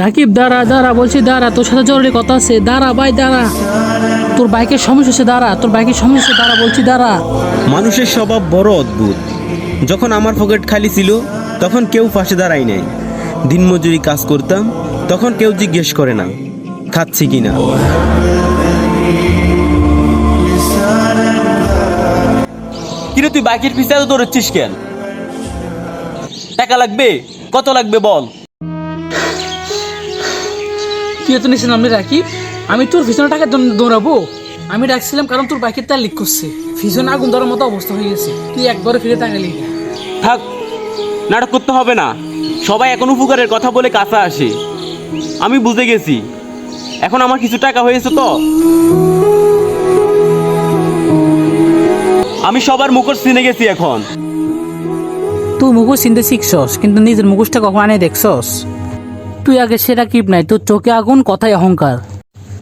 রাকিব দাঁড়া দাঁড়া, বলছি দাঁড়া, তোর সাথে জরুরি কথা আছে, দাঁড়া ভাই দাঁড়া, তোর বাইকের সমস্যা হচ্ছে, দাঁড়া, তোর বাইকের সমস্যা হচ্ছে, দাঁড়া বলছি দাঁড়া। মানুষের স্বভাব বড় অদ্ভুত। যখন আমার পকেট খালি ছিল তখন কেউ পাশে দাঁড়ায় নাই। দিনমজুরি কাজ করতাম তখন কেউ জিজ্ঞেস করে না খাচ্ছি কিনা। কিরে তুই বাইকের পিছনে এত দৌড়চ্ছিস কেন? টাকা লাগবে? কত লাগবে বল। তুই তো নিছিলাম আমি রাকিব, আমি তোর পিছনে টাকা দৌড়াবো? আমি ডাকছিলাম কারণ তোর বাইকের তার লিক করছে, পিছনে আগুন ধরার মতো অবস্থা হয়ে গেছে, তুই একবারে ফিরে তাকালি না। থাক, নাটক করতে হবে না। সবাই এখন উপকারের কথা বলে কাছে আসে। আমি বুঝে গেছি, এখন আমার কিছু টাকা হয়েছে তো আমি সবার মুখোশ চিনে গেছি এখন। তুই মুখোশ চিনতে শিখছস, কিন্তু নিজের মুখোশটা কখন আনে দেখছস? তুই আগে সেটা কিপ নাই, তোর চোখে আগুন, কথায় অহংকার।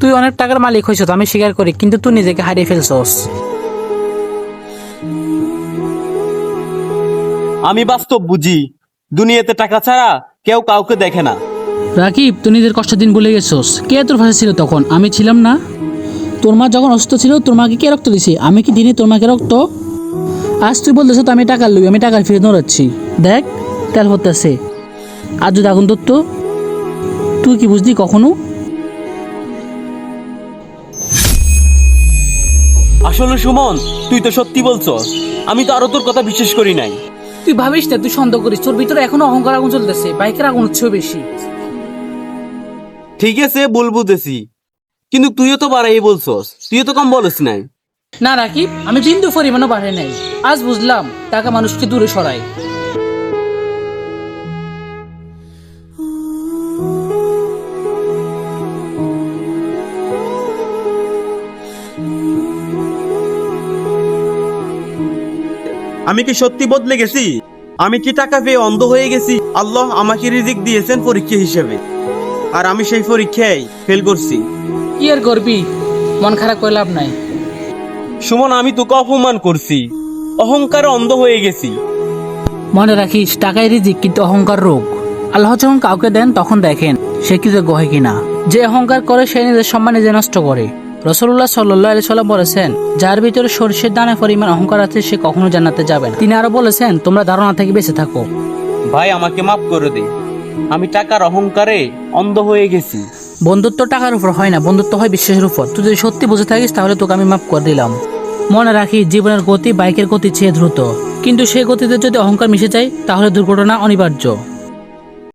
তুই অনেক টাকার মালিক হয়েছ, আমি স্বীকার করি, কিন্তু তুই নিজেকে হারিয়ে ফেলছস। আমি বাস্তব বুঝি, দুনিয়াতে টাকা ছাড়া কেউ কাউকে দেখে না। রাকিব, তুই নিজের কষ্টের দিন ভুলে গেছস। কে তোর পাশে ছিল তখন? আমি ছিলাম না? তোর মা যখন অসুস্থ ছিল তোর মাকে কে রক্ত দিছে? আমি কি দিনে তোর মাকে রক্ত? আজ তুই বলতেছ তো আমি টাকার লুই, আমি টাকার ফিরে দৌড়াচ্ছি। দেখ তেল হতেছে, আর যদি আগুন ধরতো? তুই কি বুঝলি কখনো? আসলে সুমন, তুই তো সত্যি বলছস, আমি তো আরো তোর কথা বিশ্বাস করি নাই। তুই ভাবিস না, তুই সন্দেহ করিস, তোর ভিতরে এখনো অহংকার আগুন চলতেছে, বাইকের আগুন হচ্ছেও বেশি। ঠিক আছে, বল বুঝেছি, কিন্তু তুইও তো বাড়াই বলছস, তুইও তো কম বলিস নাই। না রাকিব, আমি বিন্দু পরিমাণও বাড়ে নাই। আজ বুঝলাম টাকা মানুষকে দূরে সরায়। আমি কি সত্যি বদলে গেছি? আমি কি টাকা পেয়ে অন্ধ হয়ে গেছি? আল্লাহ আমাকে রিজিক দিয়েছেন পরীক্ষা হিসেবে, আর আমি সেই পরীক্ষায় ফেল করছি। কি আর করবি, মন খারাপ করে লাভ নাই। সুমন, আমি তোকে অপমান করছি, অহংকারে অন্ধ হয়ে গেছি। মনে রাখিস, টাকায় রিজিক, কিন্তু অহংকার রোগ। আল্লাহ যখন কাউকে দেন তখন দেখেন সে কৃতজ্ঞ হয় কিনা। যে অহংকার করে সে নিজের সম্মান নিজে নষ্ট করে। রাসূলুল্লাহ সাল্লাল্লাহু আলাইহি সাল্লাম বলেছেন, যার ভিতরে সরষের দানা পরিমাণ অহংকার আছে সে কখনো জান্নাতে যাবে না। তিনি আরো বলেছেন, তোমরা ধারণা থেকে বেঁচে থাকো। ভাই, আমাকে মাফ করে দে, আমি টাকার অহংকারে অন্ধ হয়ে গেছি। বন্ধুত্ব টাকার উপর হয় না, বন্ধুত্ব হয় বিশ্বাসের উপর। তুই যদি সত্যি বুঝে থাকিস তাহলে তোকে আমি মাফ করে দিলাম। মনে রাখি, জীবনের গতি বাইকের গতি চেয়ে দ্রুত, কিন্তু সেই গতিতে যদি অহংকার মিশে যায় তাহলে দুর্ঘটনা অনিবার্য।